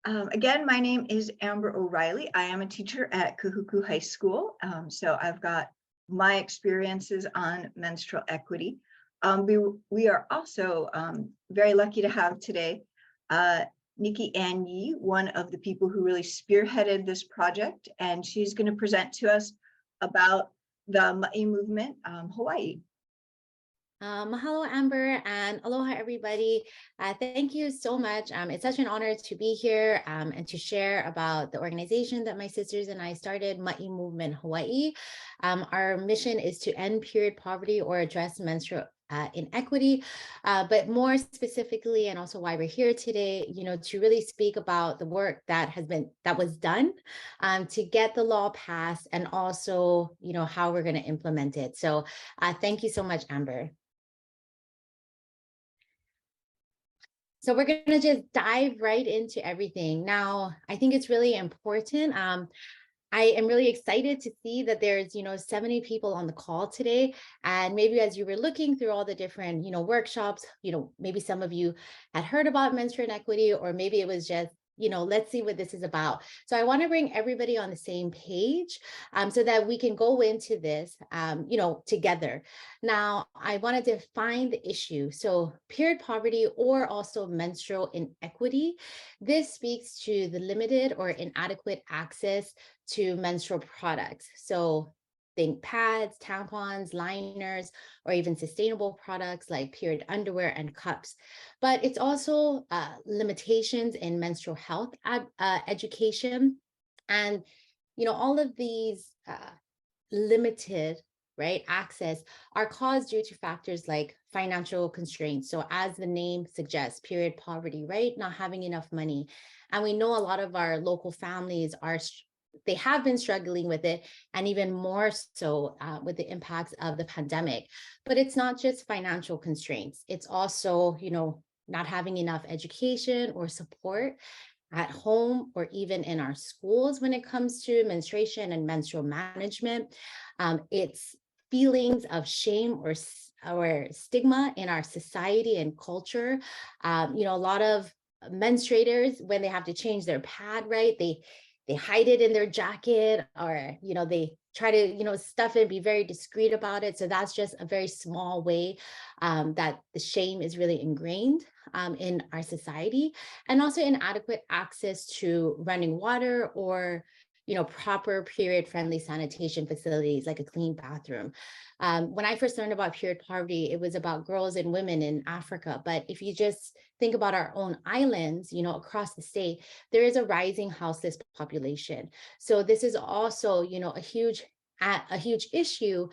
Again, my name is Amber O'Reilly. I am a teacher at Kahuku High School. So I've got my experiences on menstrual equity. We are also very lucky to have today Nikki Ann Yee, one of the people who really spearheaded this project, and she's going to present to us about the Maʻi Movement Hawaiʻi. Mahalo, Amber, and aloha, everybody. Thank you so much. It's such an honor to be here and to share about the organization that my sisters and I started, Maʻi Movement Hawaiʻi. Our mission is to end period poverty or address menstrual inequity, but more specifically, and also why we're here today, to really speak about the work that was done to get the law passed, and also, how we're going to implement it. So thank you so much, Amber. So we're going to just dive right into everything. Now, I think it's really important. I am really excited to see that there's, 70 people on the call today. And maybe as you were looking through all the different, workshops, maybe some of you had heard about menstrual inequity, or maybe it was just, let's see what this is about. So I want to bring everybody on the same page so that we can go into this, together. Now, I want to define the issue. So period poverty, or also menstrual inequity, this speaks to the limited or inadequate access to menstrual products. So think pads, tampons, liners, or even sustainable products like period underwear and cups. But it's also limitations in menstrual health education. And, all of these limited access are caused due to factors like financial constraints. So as the name suggests, period poverty, not having enough money. And we know a lot of our local families they have been struggling with it, and even more so with the impacts of the pandemic. But it's not just financial constraints. It's also, not having enough education or support at home or even in our schools when it comes to menstruation and menstrual management. It's feelings of shame or stigma in our society and culture. A lot of menstruators, when they have to change their pad, they hide it in their jacket, or, they try to, stuff it, be very discreet about it. So that's just a very small way that the shame is really ingrained in our society. And also inadequate access to running water, or, proper period-friendly sanitation facilities like a clean bathroom. When I first learned about period poverty, it was about girls and women in Africa. But if you just think about our own islands, across the state, there is a rising houseless population. So this is also, a huge issue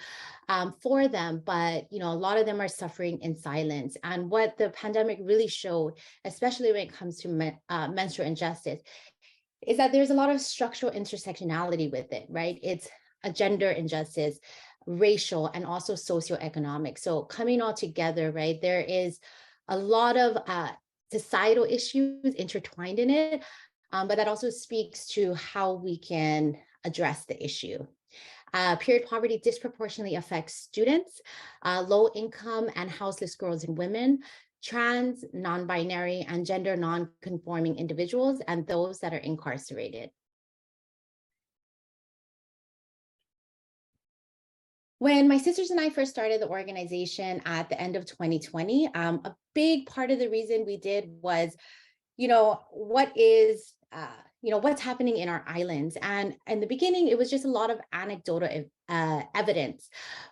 for them, but a lot of them are suffering in silence. And what the pandemic really showed, especially when it comes to menstrual injustice, is that there's a lot of structural intersectionality with it, It's a gender injustice, racial, and also socioeconomic. So coming all together, there is a lot of societal issues intertwined in it, but that also speaks to how we can address the issue. Period poverty disproportionately affects students, low income and houseless girls and women, trans, non-binary, and gender non-conforming individuals, and those that are incarcerated. When my sisters and I first started the organization at the end of 2020, a big part of the reason we did was, what's happening in our islands. And in the beginning, it was just a lot of anecdotal evidence.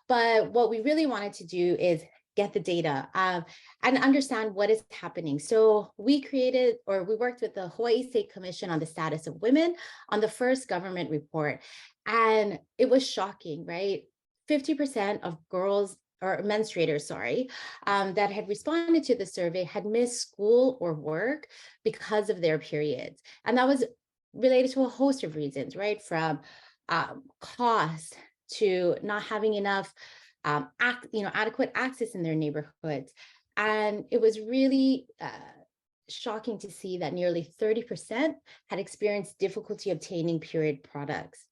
But what we really wanted to do is get the data and understand what is happening. So we worked with the Hawaii State Commission on the Status of Women on the first government report. And it was shocking, 50% of girls, or menstruators, that had responded to the survey had missed school or work because of their periods. And that was related to a host of reasons, from cost to not having enough adequate access in their neighborhoods. And it was really shocking to see that nearly 30% had experienced difficulty obtaining period products.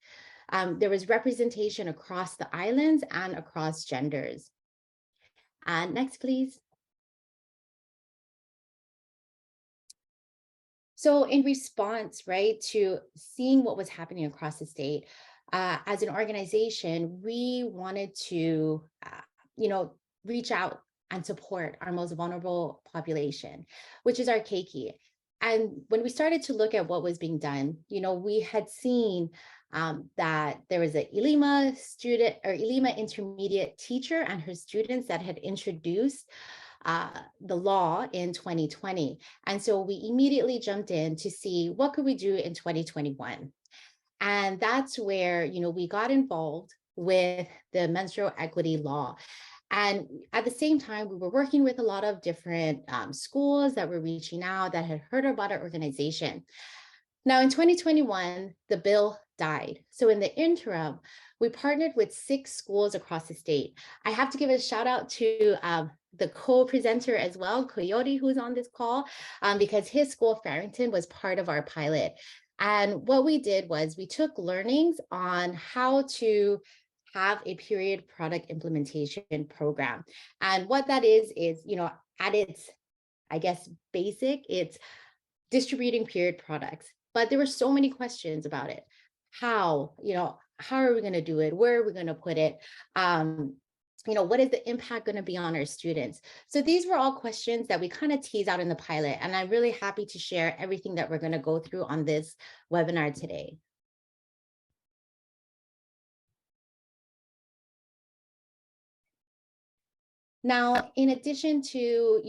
There was representation across the islands and across genders. Next, please. So in response, right, to seeing what was happening across the state, as an organization, we wanted to, you know, reach out and support our most vulnerable population, which is our keiki. And when we started to look at what was being done, we had seen that there was a Ilima student or Ilima intermediate teacher and her students that had introduced the law in 2020. And so we immediately jumped in to see what could we do in 2021. And that's where, we got involved with the menstrual equity law. And at the same time, we were working with a lot of different schools that were reaching out that had heard about our organization. Now, in 2021, the bill died. So in the interim, we partnered with 6 schools across the state. I have to give a shout out to the co-presenter as well, Coyote, who's on this call, because his school, Farrington, was part of our pilot. And what we did was we took learnings on how to have a period product implementation program. And what that is, at its, I guess, basic, it's distributing period products. But there were so many questions about it. How are we going to do it? Where are we going to put it? What is the impact going to be on our students? So these were all questions that we kind of tease out in the pilot. And I'm really happy to share everything that we're going to go through on this webinar today. Now, in addition to,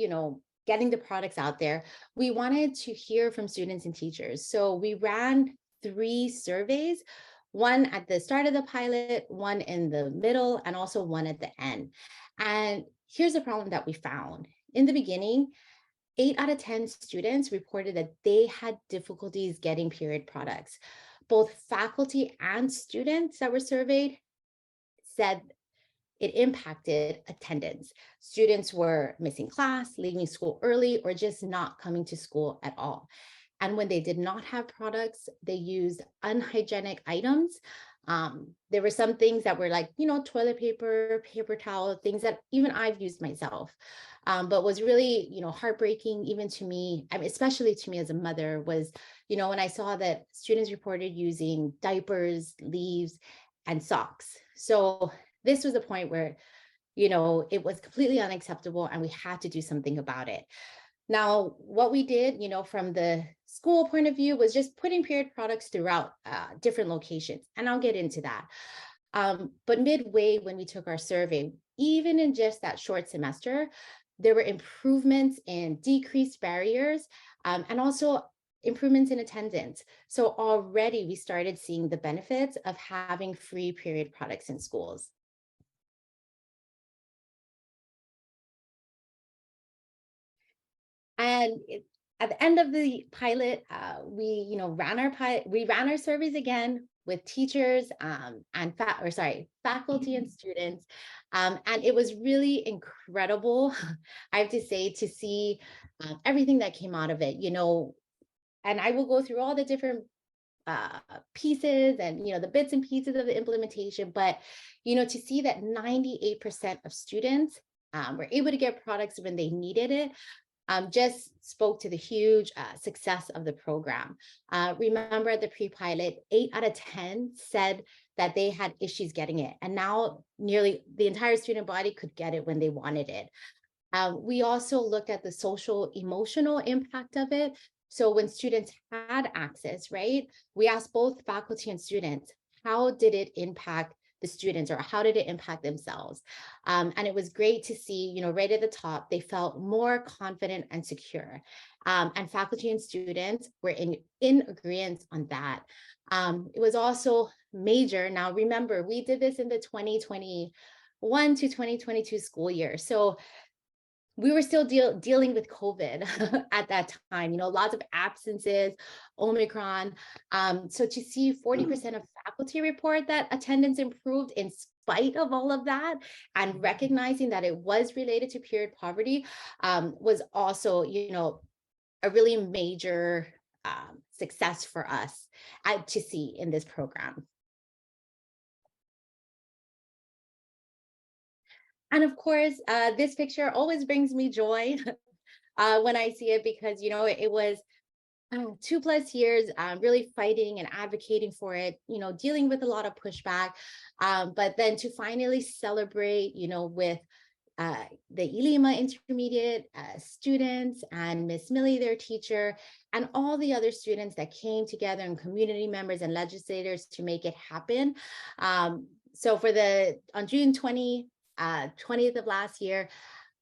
getting the products out there, we wanted to hear from students and teachers. So we ran 3 surveys, one at the start of the pilot, one in the middle, and also one at the end. And here's the problem that we found. In the beginning, 8 out of 10 students reported that they had difficulties getting period products. Both faculty and students that were surveyed said it impacted attendance. Students were missing class, leaving school early, or just not coming to school at all. And when they did not have products, they used unhygienic items. There were some things that were like, toilet paper, paper towel, things that even I've used myself. But was really, heartbreaking even to me, especially to me as a mother, was, when I saw that students reported using diapers, leaves, and socks. So this was a point where, it was completely unacceptable and we had to do something about it. Now, what we did, from the school point of view was just putting period products throughout different locations. And I'll get into that. But midway when we took our survey, even in just that short semester, there were improvements in decreased barriers and also improvements in attendance. So already we started seeing the benefits of having free period products in schools. And at the end of the pilot, we ran our surveys again with teachers and faculty and students, and it was really incredible. I have to say, to see everything that came out of it. And I will go through all the different pieces and the bits and pieces of the implementation, but to see that 98% of students were able to get products when they needed it just spoke to the huge success of the program. Remember at the pre-pilot, 8 out of 10 said that they had issues getting it, and now nearly the entire student body could get it when they wanted it. We also looked at the social emotional impact of it. So when students had access, right, we asked both faculty and students, how did it impact the students, or how did it impact themselves? And it was great to see, right at the top, they felt more confident and secure. And faculty and students were in agreement on that. It was also major. Now, remember, we did this in the 2021 to 2022 school year. So we were still dealing with COVID at that time, lots of absences, Omicron. So to see 40% of faculty report that attendance improved in spite of all of that, and recognizing that it was related to period poverty was also, a really major success for us to see in this program. And of course, this picture always brings me joy when I see it, because, it was 2+ years, really fighting and advocating for it, dealing with a lot of pushback. But then to finally celebrate, with the Ilima Intermediate students and Miss Millie, their teacher, and all the other students that came together and community members and legislators to make it happen. So on June 20th of last year,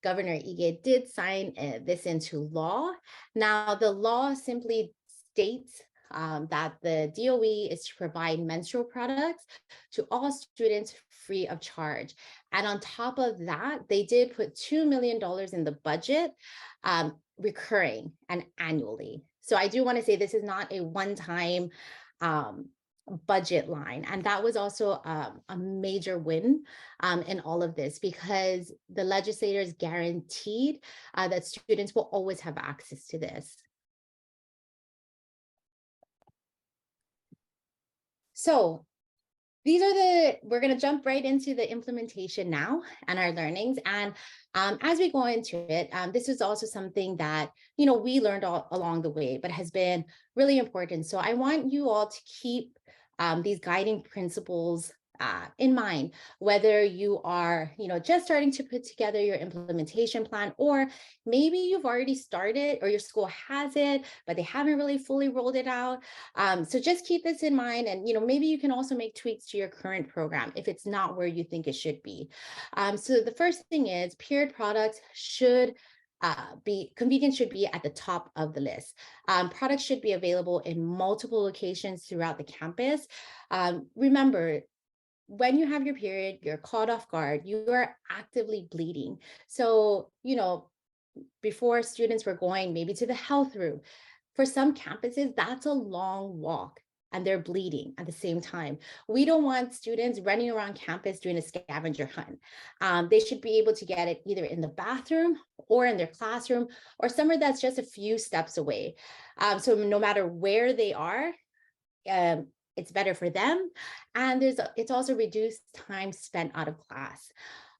Governor Ige did sign this into law. Now, the law simply states that the DOE is to provide menstrual products to all students free of charge. And on top of that, they did put $2 million in the budget, recurring and annually. So I do want to say this is not a one-time budget line. And that was also a major win in all of this, because the legislators guaranteed that students will always have access to this. So we're going to jump right into the implementation now and our learnings. And as we go into it, this is also something that, we learned all along the way, but has been really important. So I want you all to keep these guiding principles in mind, whether you are, just starting to put together your implementation plan, or maybe you've already started or your school has it, but they haven't really fully rolled it out. So just keep this in mind. And, maybe you can also make tweaks to your current program if it's not where you think it should be. So the first thing is period products should convenience should be at the top of the list. Products should be available in multiple locations throughout the campus. Remember, when you have your period, you're caught off guard, you are actively bleeding. So, before students were going maybe to the health room, for some campuses, that's a long walk and they're bleeding at the same time. We don't want students running around campus doing a scavenger hunt. They should be able to get it either in the bathroom or in their classroom or somewhere that's just a few steps away. So no matter where they are, it's better for them. And it's also reduced time spent out of class.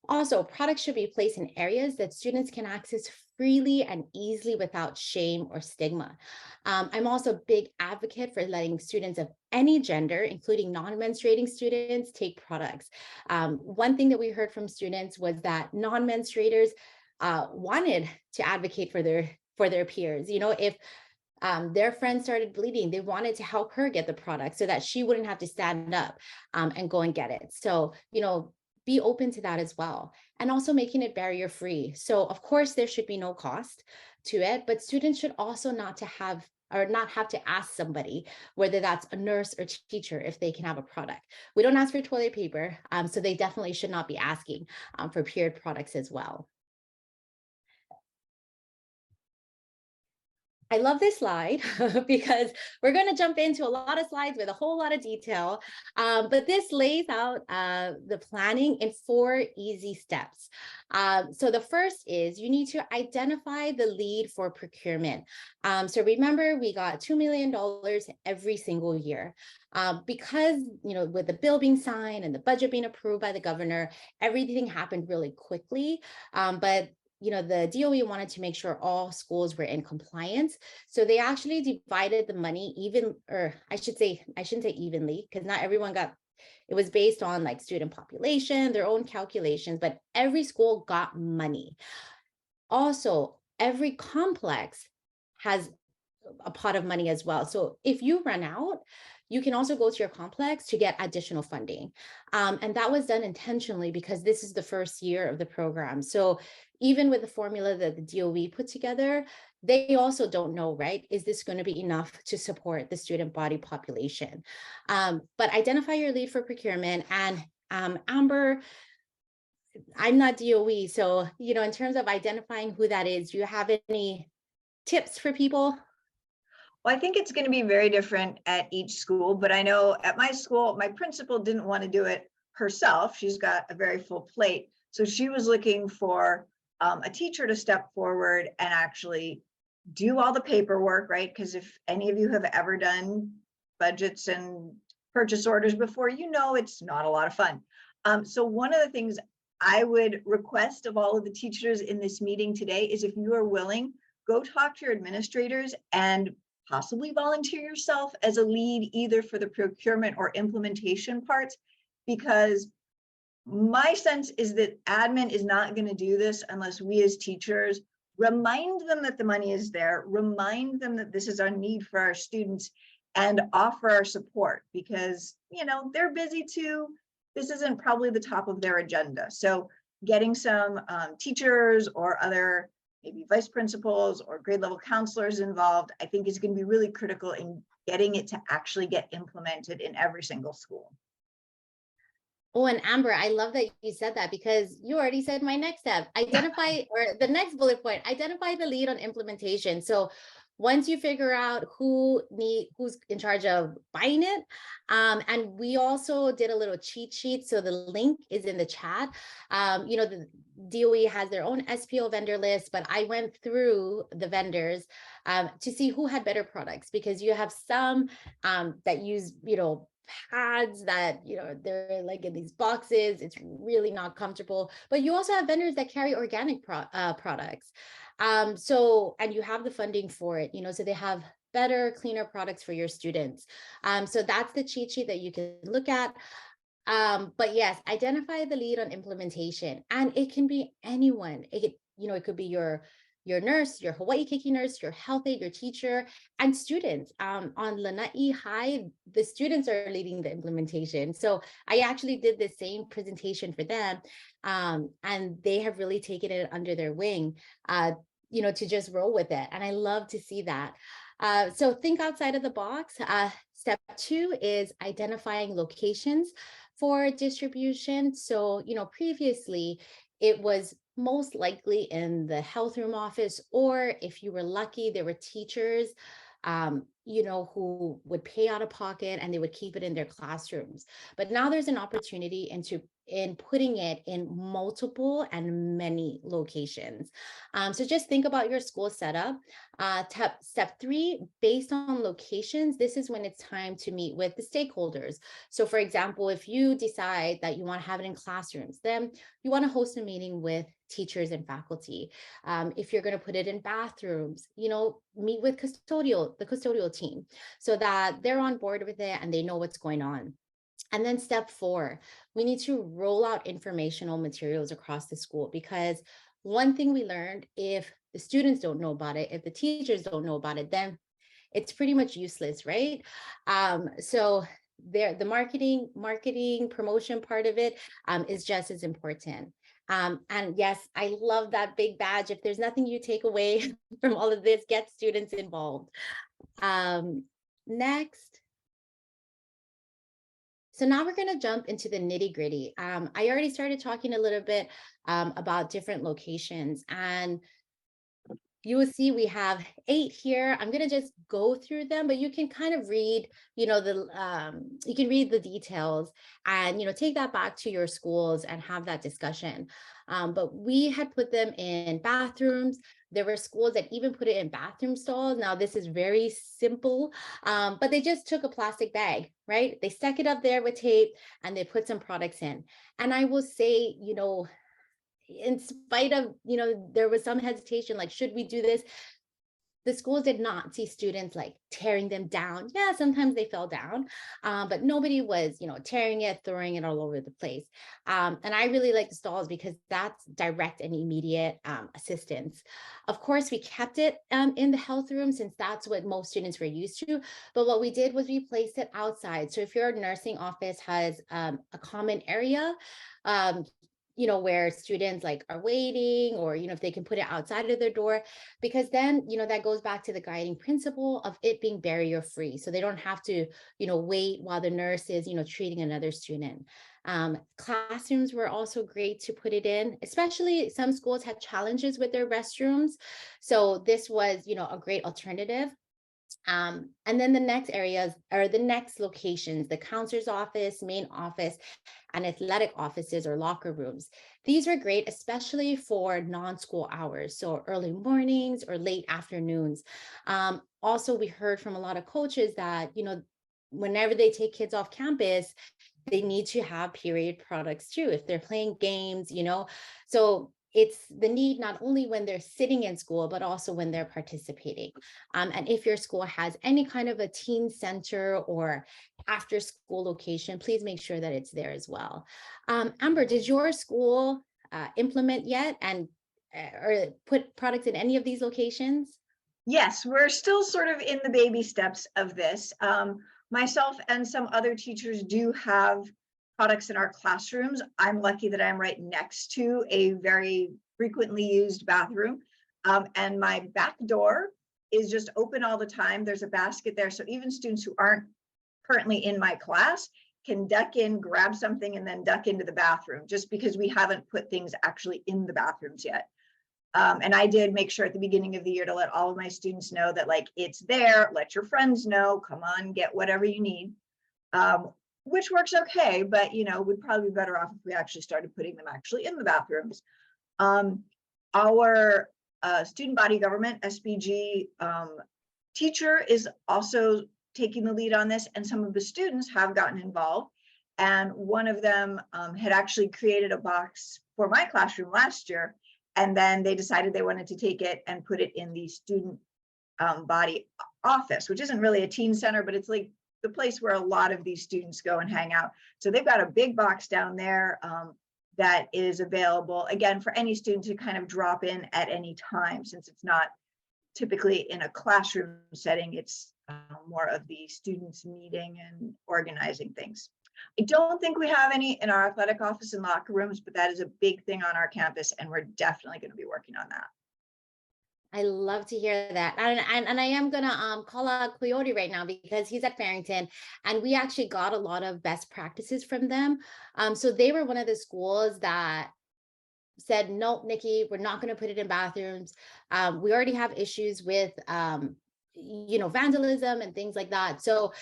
Also, products should be placed in areas that students can access freely and easily without shame or stigma. I'm also a big advocate for letting students of any gender, including non-menstruating students, take products. One thing that we heard from students was that non-menstruators wanted to advocate for their peers. If their friend started bleeding, they wanted to help her get the product so that she wouldn't have to stand up and go and get it. So, be open to that as well. And also making it barrier free. So of course, there should be no cost to it, but students should also not have to ask somebody, whether that's a nurse or teacher, if they can have a product. We don't ask for toilet paper, so they definitely should not be asking for period products as well. I love this slide because we're going to jump into a lot of slides with a whole lot of detail, but this lays out the planning in 4 easy steps. So the first is you need to identify the lead for procurement. So remember, we got $2 million every single year because, with the bill being signed and the budget being approved by the governor, everything happened really quickly. But the DOE wanted to make sure all schools were in compliance. So they actually divided the money I shouldn't say evenly, because not everyone it was based on like student population, their own calculations, but every school got money. Also, every complex has a pot of money as well. So if you run out, you can also go to your complex to get additional funding. And that was done intentionally because this is the first year of the program. So even with the formula that the DOE put together, they also don't know, right? Is this going to be enough to support the student body population? But identify your lead for procurement. And Amber, I'm not DOE. So, in terms of identifying who that is, do you have any tips for people? Well, I think it's going to be very different at each school, but I know at my school, my principal didn't want to do it herself. She's got a very full plate. So she was looking for a teacher to step forward and actually do all the paperwork, right? Because if any of you have ever done budgets and purchase orders before, it's not a lot of fun. So one of the things I would request of all of the teachers in this meeting today is, if you are willing, go talk to your administrators and possibly volunteer yourself as a lead either for the procurement or implementation parts, because my sense is that admin is not going to do this unless we as teachers remind them that the money is there, remind them that this is our need for our students, and offer our support, because, you know, they're busy too. This isn't probably the top of their agenda. So getting some teachers or other maybe vice principals or grade level counselors involved, I think is going to be really critical in getting it to actually get implemented in every single school. Oh, and Amber, I love that you said that, because you already said my next step, identify, or the next bullet point, identify the lead on implementation. So once you figure out who's in charge of buying it, and we also did a little cheat sheet. So the link is in the chat. You know, the DOE has their own SPO vendor list, but I went through the vendors to see who had better products, because you have some that use, you know, pads that, you know, they're like in these boxes, it's really not comfortable, but you also have vendors that carry organic products. So, and you have the funding for it, you know, so they have better, cleaner products for your students. So that's the cheat sheet that you can look at. But yes, identify the lead on implementation, and it can be anyone. You know, it could be your nurse, your Hawaii Keiki nurse, your health aide, your teacher, and students. On Lanai High, the students are leading the implementation. So I actually did the same presentation for them, and they have really taken it under their wing, you know, to just roll with it. And I love to see that. So think outside of the box. Step 2 is identifying locations for distribution. So, you know, previously it was most likely in the health room office, or if you were lucky, there were teachers, you know, who would pay out of pocket and they would keep it in their classrooms. But now there's an opportunity in putting it in multiple and many locations. So just think about your school setup. Step 3, based on locations, this is when it's time to meet with the stakeholders. So for example, if you decide that you want to have it in classrooms, then you want to host a meeting with teachers and faculty. If you're going to put it in bathrooms, you know, meet with the custodial team, so that they're on board with it and they know what's going on. And then step 4, we need to roll out informational materials across the school, because one thing we learned, if the students don't know about it, if the teachers don't know about it, then it's pretty much useless, right? So the marketing promotion part of it is just as important. And yes, I love that big badge. If there's nothing you take away from all of this, get students involved. Next. So now we're going to jump into the nitty gritty. I already started talking a little bit about different locations, and you will see we have 8 here. I'm going to just go through them, but you can kind of read, you know, you can read the details and, you know, take that back to your schools and have that discussion. But we had put them in bathrooms. There were schools that even put it in bathroom stalls. Now, this is very simple, but they just took a plastic bag, right? They stuck it up there with tape and they put some products in. And I will say, you know, in spite of, you know, there was some hesitation, like, should we do this? The schools did not see students like tearing them down. Yeah, sometimes they fell down, but nobody was, you know, tearing it, throwing it all over the place. And I really like the stalls because that's direct and immediate assistance. Of course, we kept it in the health room since that's what most students were used to. But what we did was we placed it outside. So if your nursing office has a common area, you know, where students like are waiting, or, you know, if they can put it outside of their door, because then, you know, that goes back to the guiding principle of it being barrier free. So they don't have to, you know, wait while the nurse is, you know, treating another student. Classrooms were also great to put it in, especially some schools had challenges with their restrooms. So this was, you know, a great alternative. And then the next areas are the next locations, the counselor's office, main office, and athletic offices or locker rooms. These are great, especially for non-school hours, so early mornings or late afternoons. Also, we heard from a lot of coaches that, you know, whenever they take kids off campus, they need to have period products too, if they're playing games, you know. So it's the need not only when they're sitting in school, but also when they're participating. And if your school has any kind of a teen center or after school location, please make sure that it's there as well. Amber, did your school implement yet and or put products in any of these locations? Yes, we're still sort of in the baby steps of this. Myself and some other teachers do have products in our classrooms. I'm lucky that I'm right next to a very frequently used bathroom. And my back door is just open all the time. There's a basket there. So even students who aren't currently in my class can duck in, grab something, and then duck into the bathroom, just because we haven't put things actually in the bathrooms yet. And I did make sure at the beginning of the year to let all of my students know that, like, it's there, let your friends know, come on, get whatever you need, which works okay, but, you know, we'd probably be better off if we actually started putting them actually in the bathrooms. Our student body government, SBG, teacher is also taking the lead on this, and some of the students have gotten involved. And one of them had actually created a box for my classroom last year, and then they decided they wanted to take it and put it in the student body office, which isn't really a teen center, but it's like the place where a lot of these students go and hang out. So they've got a big box down there that is available, again, for any student to kind of drop in at any time, since it's not typically in a classroom setting. It's more of the students meeting and organizing things. I don't think we have any in our athletic office and locker rooms, but that is a big thing on our campus, and we're definitely going to be working on that. I love to hear that. And I am going to call out Coyote right now because he's at Farrington, and we actually got a lot of best practices from them. So they were one of the schools that said, no, Nikki, we're not going to put it in bathrooms. We already have issues with, you know, vandalism and things like that. So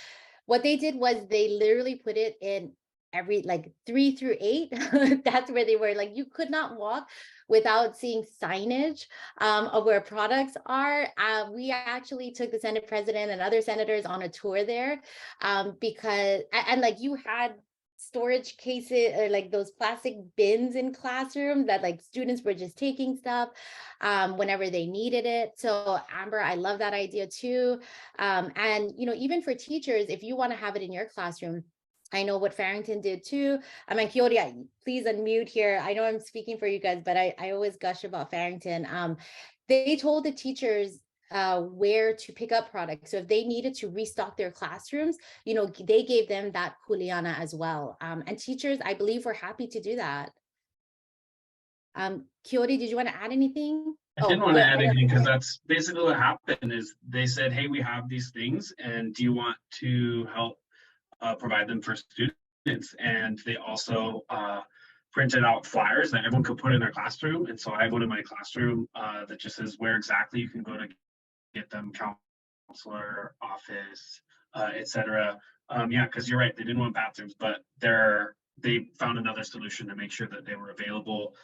what they did was they literally put it in every, like 3 through 8. That's where they were. Like, you could not walk without seeing signage of where products are. We actually took the Senate president and other senators on a tour there because, and like, you had storage cases or like those plastic bins in classroom that like students were just taking stuff whenever they needed it. So Amber, I love that idea too. And, you know, even for teachers, if you want to have it in your classroom, I know what Farrington did too. I mean, Coyote, please unmute here. I know I'm speaking for you guys, but I always gush about Farrington. They told the teachers where to pick up products. So if they needed to restock their classrooms, you know, they gave them that kuleana as well. And teachers, I believe, were happy to do that. Coyote, did you want to add anything? I didn't want to add anything because that's basically what happened is they said, hey, we have these things and do you want to help provide them for students? And they also printed out flyers that everyone could put in their classroom. And so I go to my classroom that just says where exactly you can go to get them, counselor, office, etc. Yeah, because you're right, they didn't want bathrooms, but they found another solution to make sure that they were available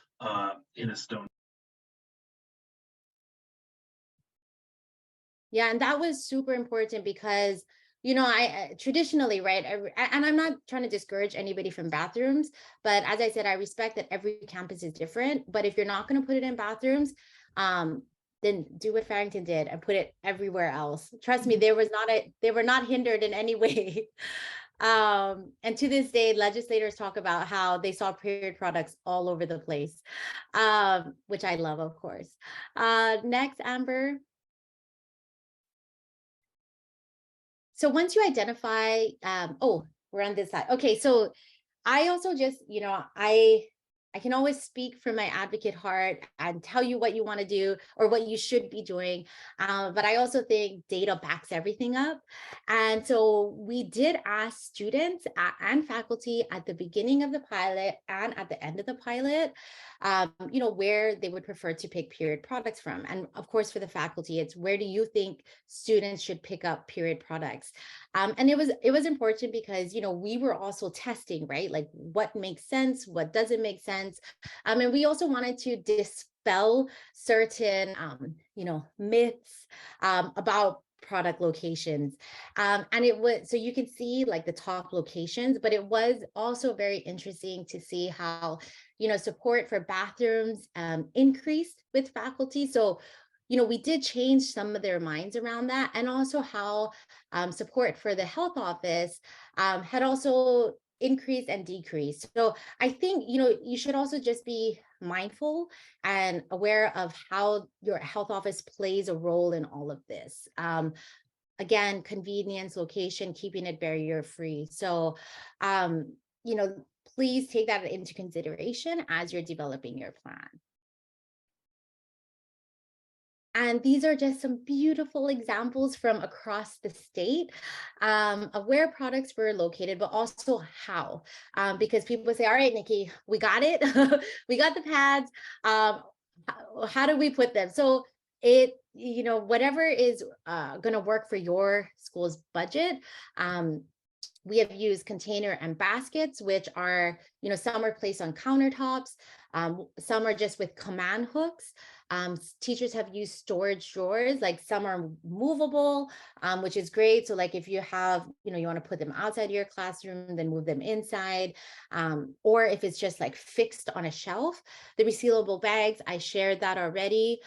in a stone. Yeah, and that was super important because, you know, I traditionally, right, and I'm not trying to discourage anybody from bathrooms, but as I said, I respect that every campus is different. But if you're not going to put it in bathrooms, then do what Farrington did and put it everywhere else. Trust me, they were not hindered in any way. And to this day, legislators talk about how they saw period products all over the place, which I love, of course. Next, Amber. So once you identify, oh, we're on this side. Okay, so I also just, you know, I can always speak from my advocate heart and tell you what you want to do or what you should be doing. But I also think data backs everything up. And so we did ask students and faculty at the beginning of the pilot and at the end of the pilot, you know, where they would prefer to pick period products from. And of course, for the faculty, it's where do you think students should pick up period products? And it was important because, you know, we were also testing, right? Like what makes sense, what doesn't make sense. And we also wanted to dispel certain, you know, myths about product locations. And it was, so you can see like the top locations, but it was also very interesting to see how, support for bathrooms increased with faculty. So, we did change some of their minds around that, and also how support for the health office had also increased and decreased. So I think, you should also just be mindful and aware of how your health office plays a role in all of this. Again, convenience, location, keeping it barrier free. So, please take that into consideration as you're developing your plan. And these are just some beautiful examples from across the state of where products were located, but also how, because people say, all right, Nikki, we got it. We got the pads. How do we put them? So whatever is going to work for your school's budget. We have used container and baskets, which are, some are placed on countertops. Some are just with command hooks. Teachers have used storage drawers, like some are movable, which is great. So like if you have, you want to put them outside your classroom, then move them inside. Or if it's just like fixed on a shelf, the resealable bags, I shared that already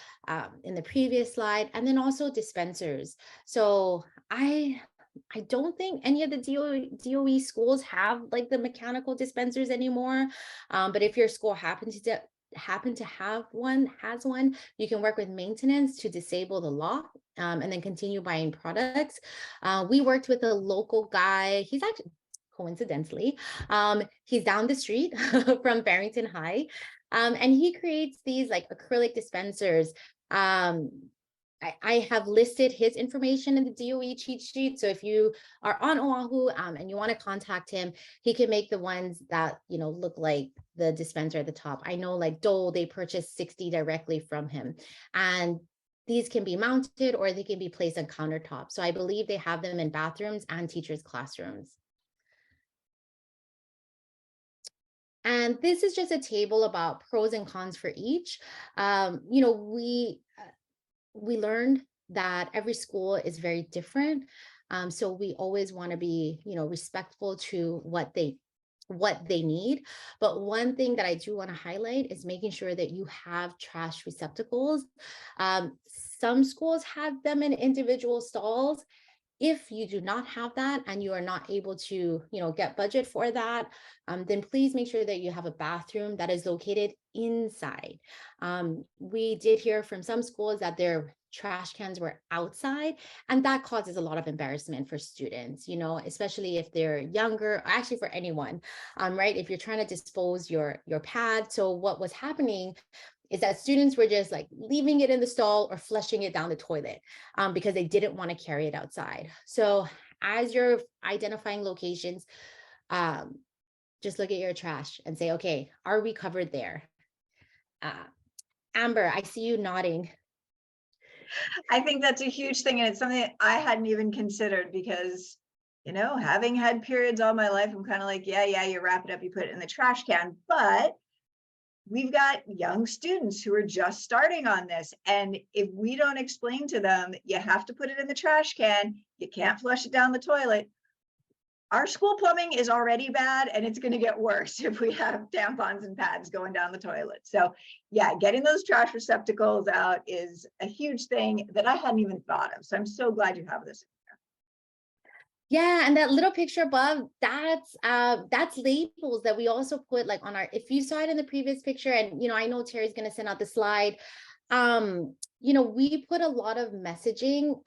in the previous slide. And then also dispensers. So I don't think any of the DOE schools have like the mechanical dispensers anymore. But if your school happen to have one, you can work with maintenance to disable the lock and then continue buying products. We worked with a local guy. He's actually, coincidentally, he's down the street from Barrington High. And he creates these like acrylic dispensers. I have listed his information in the DOE cheat sheet. So if you are on Oahu and you want to contact him, he can make the ones that, look like the dispenser at the top. I know like Dole, they purchased 60 directly from him. And these can be mounted or they can be placed on countertops. So I believe they have them in bathrooms and teachers' classrooms. And this is just a table about pros and cons for each. We learned that every school is very different. So we always want to be, respectful to what they need. But one thing that I do want to highlight is making sure that you have trash receptacles. Some schools have them in individual stalls. If you do not have that and you are not able to, get budget for that, then please make sure that you have a bathroom that is located inside. We did hear from some schools that their trash cans were outside, and that causes a lot of embarrassment for students, especially if they're younger, actually for anyone, right? If you're trying to dispose your pad. So what was happening is that students were just like leaving it in the stall or flushing it down the toilet because they didn't want to carry it outside. So as you're identifying locations, just look at your trash and say, okay, are we covered there? Amber, I see you nodding. I think that's a huge thing. And it's something that I hadn't even considered because, having had periods all my life, I'm kind of like, yeah, you wrap it up, you put it in the trash can. But we've got young students who are just starting on this. And if we don't explain to them, you have to put it in the trash can, you can't flush it down the toilet. Our school plumbing is already bad, and it's going to get worse if we have tampons and pads going down the toilet. So yeah, getting those trash receptacles out is a huge thing that I hadn't even thought of. So I'm so glad you have this. Yeah, and that little picture above, that's labels that we also put like on our, if you saw it in the previous picture, and I know Terry's going to send out the slide. We put a lot of messaging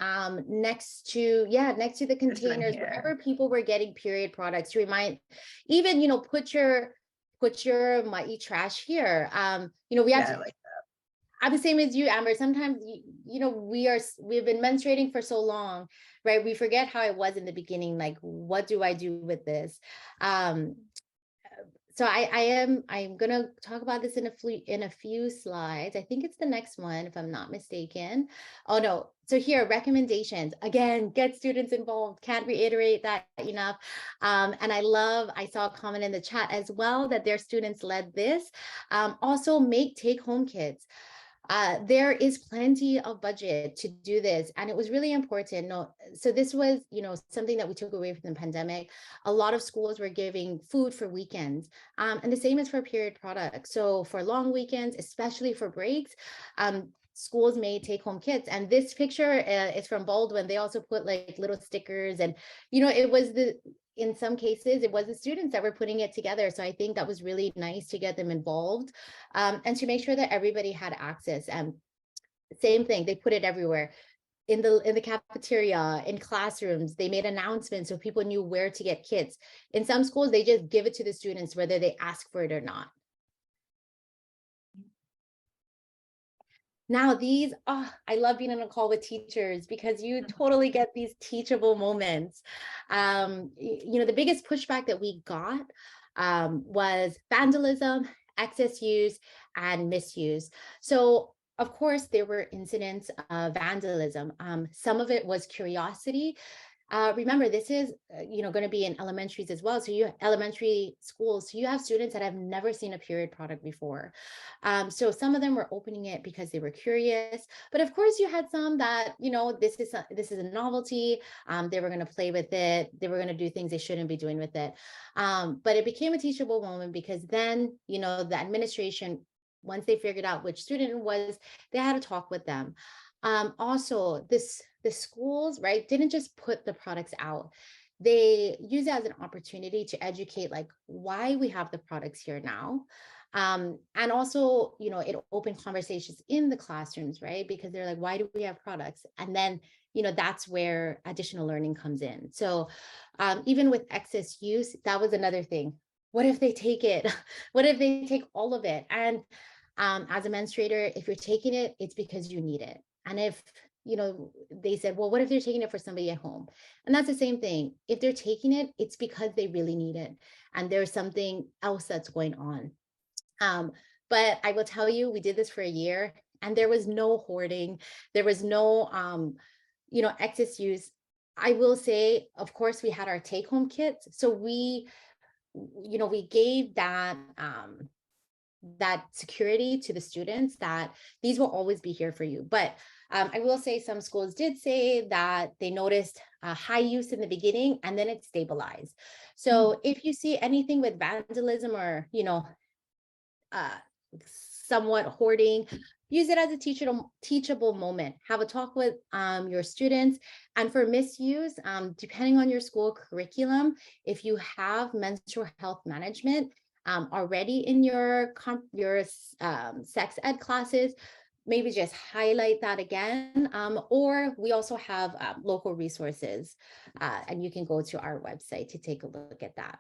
next to the containers wherever people were getting period products to remind, even put your Maʻi trash here. We have to. I'm the same as you, Amber. Sometimes, we've been menstruating for so long, right? We forget how it was in the beginning. Like, what do I do with this? So I'm going to talk about this in a few slides. I think it's the next one, if I'm not mistaken. Oh no. So here, recommendations. Again, get students involved. Can't reiterate that enough. And I saw a comment in the chat as well that their students led this. Also make take-home kits. There is plenty of budget to do this, and it was really important. No, so this was, something that we took away from the pandemic. A lot of schools were giving food for weekends, and the same is for period products. So for long weekends, especially for breaks, schools made take-home kits. And this picture is from Baldwin. They also put like little stickers, and it was in some cases, it was the students that were putting it together. So I think that was really nice to get them involved, and to make sure that everybody had access. And same thing, they put it everywhere. In the cafeteria, in classrooms, they made announcements so people knew where to get kits. In some schools, they just give it to the students whether they ask for it or not. Now I love being on a call with teachers because you totally get these teachable moments. The biggest pushback that we got was vandalism, excess use, and misuse. So of course, there were incidents of vandalism. Some of it was curiosity. Remember, this is, going to be in elementaries as well. So elementary schools, so you have students that have never seen a period product before. So some of them were opening it because they were curious, but of course you had some that, this is a novelty. They were going to play with it. They were going to do things they shouldn't be doing with it. But it became a teachable moment because then, the administration, once they figured out which student it was, they had to talk with them. Also, the schools, right, didn't just put the products out. They use it as an opportunity to educate, like, why we have the products here now. And also, it opened conversations in the classrooms, right? Because they're like, why do we have products? And then, that's where additional learning comes in. So even with excess use, that was another thing. What if they take it? What if they take all of it? And as a menstruator, if you're taking it, it's because you need it. And if, they said, well, what if they're taking it for somebody at home? And that's the same thing. If they're taking it, it's because they really need it. And there's something else that's going on. But I will tell you, we did this for a year and there was no hoarding. There was no, excess use. I will say, of course, we had our take-home kits. So we gave that, that security to the students that these will always be here for you. But I will say some schools did say that they noticed high use in the beginning and then it stabilized. So if you see anything with vandalism or, somewhat hoarding, use it as a teachable moment. Have a talk with your students. And for misuse, depending on your school curriculum, if you have menstrual health management already in your sex ed classes, maybe just highlight that again. Or we also have local resources, and you can go to our website to take a look at that.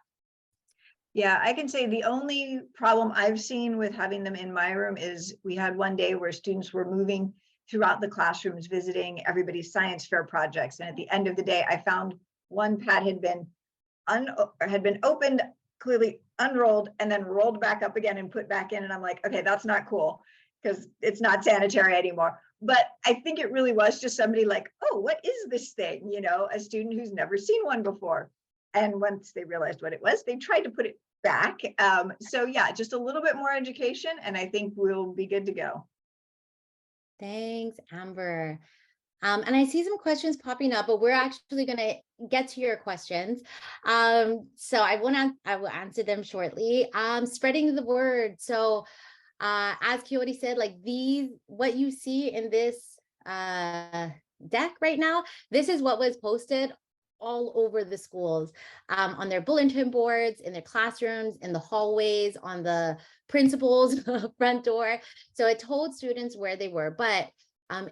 Yeah, I can say the only problem I've seen with having them in my room is we had one day where students were moving throughout the classrooms, visiting everybody's science fair projects. And at the end of the day, I found one pad had been opened, clearly unrolled, and then rolled back up again and put back in. And I'm like, okay, that's not cool because it's not sanitary anymore. But I think it really was just somebody like, oh, what is this thing? A student who's never seen one before. And once they realized what it was, they tried to put it back. So yeah, just a little bit more education, and I think we'll be good to go. Thanks, Amber. And I see some questions popping up, but we're actually going to get to your questions. So I will answer them shortly. Spreading the word. So as Coyote said, like what you see in this deck right now, this is what was posted all over the schools, on their bulletin boards, in their classrooms, in the hallways, on the principal's front door. So it told students where they were. But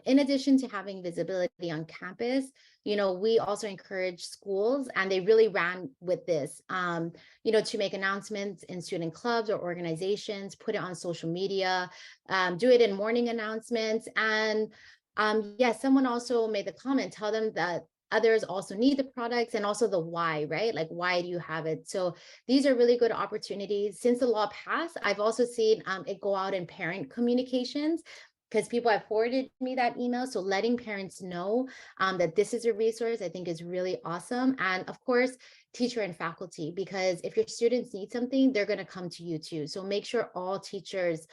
in addition to having visibility on campus, we also encourage schools, and they really ran with this, to make announcements in student clubs or organizations, put it on social media, do it in morning announcements. And yes, someone also made the comment, tell them that others also need the products, and also the why, right? Like, why do you have it? So these are really good opportunities. Since the law passed, I've also seen it go out in parent communications, because people have forwarded me that email. So letting parents know that this is a resource, I think is really awesome. And of course, teacher and faculty, because if your students need something, they're going to come to you too. So make sure all teachers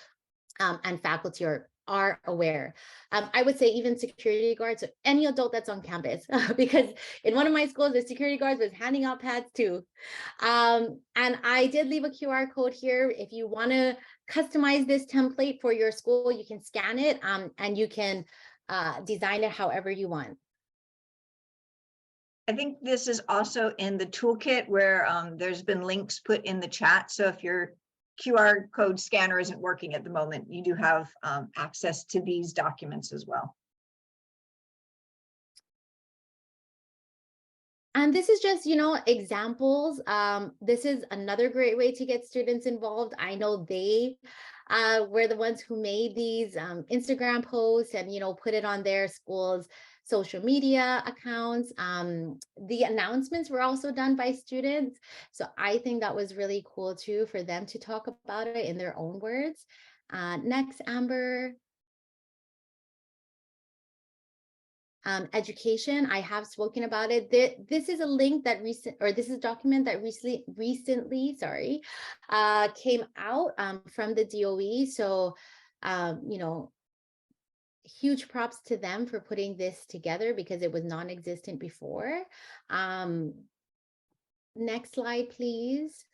and faculty are are aware. I would say even security guards, any adult that's on campus, because in one of my schools, the security guards was handing out pads too. And I did leave a QR code here. If you want to customize this template for your school, you can scan it and you can design it however you want. I think this is also in the toolkit where there's been links put in the chat. So if your QR code scanner isn't working at the moment, you do have access to these documents as well. And this is just, examples. This is another great way to get students involved. I know they were the ones who made these Instagram posts and, put it on their schools' social media accounts. The announcements were also done by students. So I think that was really cool too, for them to talk about it in their own words. Next, Amber. Education, I have spoken about it. This is a link that this is a document that recently came out from the DOE. So, huge props to them for putting this together because it was non-existent before. Next slide, please.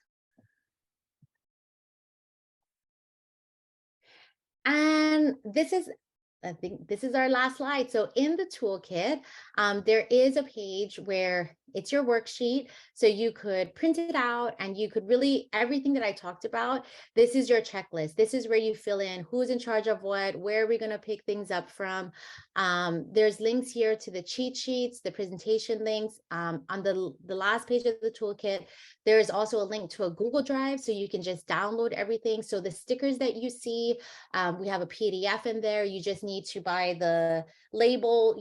And I think this is our last slide. So in the toolkit, there is a page where it's your worksheet. So you could print it out and you could really, everything that I talked about, this is your checklist. This is where you fill in who's in charge of what, where are we going to pick things up from. There's links here to the cheat sheets, the presentation links. On the last page of the toolkit, there is also a link to a Google Drive, so you can just download everything. So the stickers that you see, we have a PDF in there. You just need to buy the label,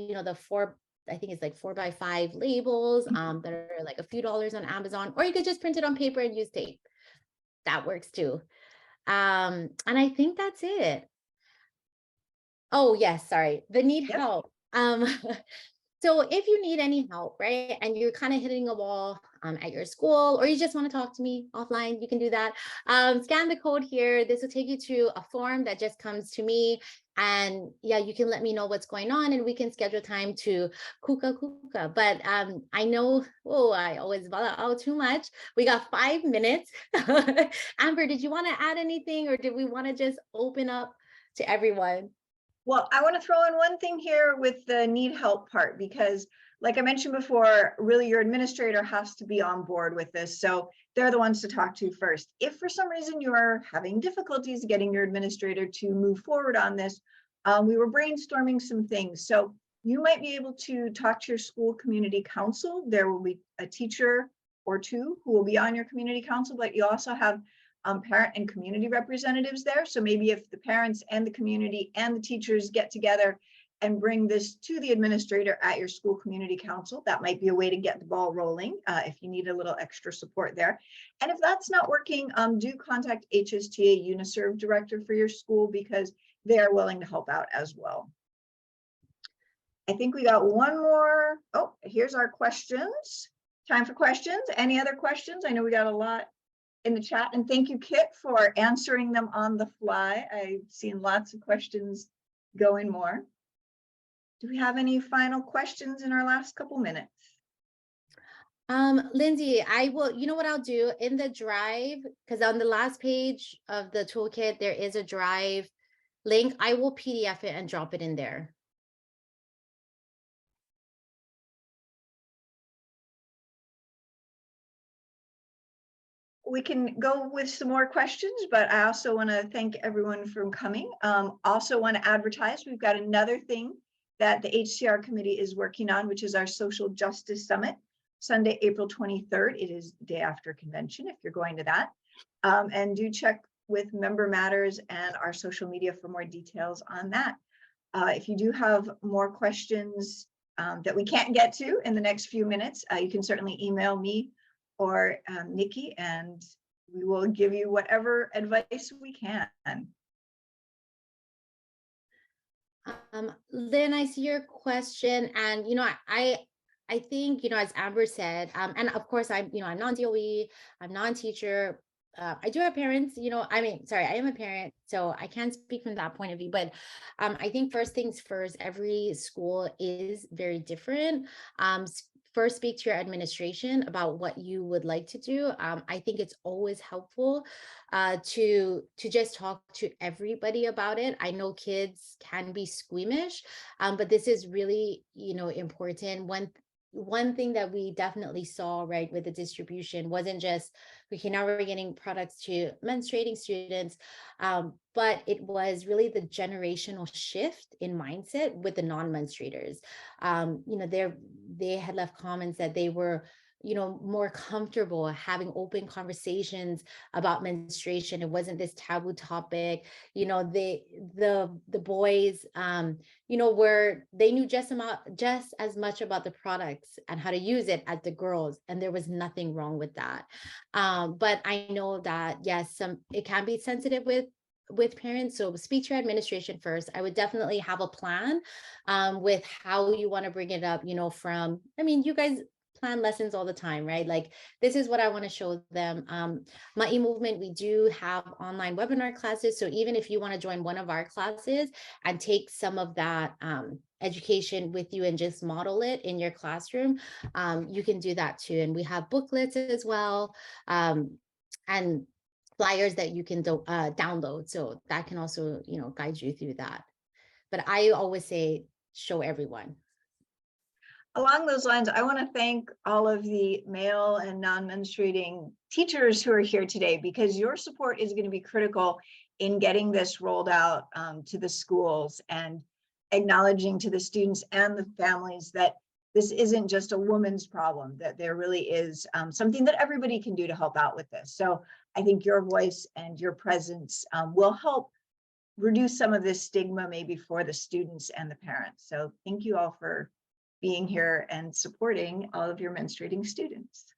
I think it's like 4x5 labels that are like a few dollars on Amazon, or you could just print it on paper and use tape. That works too. And I think that's it. Oh, yes, sorry. The need help. So if you need any help, right, and you're kind of hitting a wall at your school, or you just want to talk to me offline, you can do that. Scan the code here. This will take you to a form that just comes to me. And yeah, you can let me know what's going on and we can schedule time to kuka. But I know, I always bother out too much. We got 5 minutes. Amber, did you want to add anything, or did we want to just open up to everyone? Well, I want to throw in one thing here with the need help part, because like I mentioned before, really your administrator has to be on board with this. So they're the ones to talk to first. If for some reason you are having difficulties getting your administrator to move forward on this, we were brainstorming some things. So you might be able to talk to your school community council. There will be a teacher or two who will be on your community council, but you also have parent and community representatives there. So maybe if the parents and the community and the teachers get together and bring this to the administrator at your school community council, that might be a way to get the ball rolling if you need a little extra support there. And if that's not working, do contact HSTA UniServe director for your school, because they are willing to help out as well. I think we got one more. Oh, here's our questions. Time for questions. Any other questions? I know we got a lot in the chat, and thank you, Kit, for answering them on the fly. I've seen lots of questions go in more. Do we have any final questions in our last couple minutes? Lindsay, I will, you know what I'll do in the drive, because on the last page of the toolkit, there is a drive link. I will PDF it and drop it in there. We can go with some more questions, but I also want to thank everyone for coming. Also want to advertise, we've got another thing that the HCR committee is working on, which is our Social Justice Summit, Sunday, April 23rd. It is day after convention if you're going to that. And do check with Member Matters and our social media for more details on that. If you do have more questions that we can't get to in the next few minutes, you can certainly email me or Nikki, and we will give you whatever advice we can. Lynn, I see your question, and I think as Amber said, and of course I'm non-DOE, I'm non-teacher. I do have parents, I am a parent, so I can't speak from that point of view, but I think first things first, every school is very different. First, speak to your administration about what you would like to do. I think it's always helpful to just talk to everybody about it. I know kids can be squeamish, but this is really, important. One thing that we definitely saw, right, with the distribution wasn't just, okay, now we're getting products to menstruating students, but it was really the generational shift in mindset with the non-menstruators. They had left comments that they were, more comfortable having open conversations about menstruation. It wasn't this taboo topic. The boys, where they knew just as much about the products and how to use it as the girls, and there was nothing wrong with that. But I know that, yes, it can be sensitive with parents, so speak to your administration first. I would definitely have a plan with how you want to bring it up. You guys plan lessons all the time, right? Like, this is what I want to show them. Maʻi Movement, we do have online webinar classes. So even if you want to join one of our classes and take some of that education with you and just model it in your classroom, you can do that too. And we have booklets as well, and flyers that you can download. So that can also, guide you through that. But I always say, show everyone. Along those lines, I want to thank all of the male and non-menstruating teachers who are here today, because your support is going to be critical in getting this rolled out to the schools and acknowledging to the students and the families that this isn't just a woman's problem, that there really is something that everybody can do to help out with this. So I think your voice and your presence will help reduce some of this stigma maybe for the students and the parents. So thank you all for being here and supporting all of your menstruating students.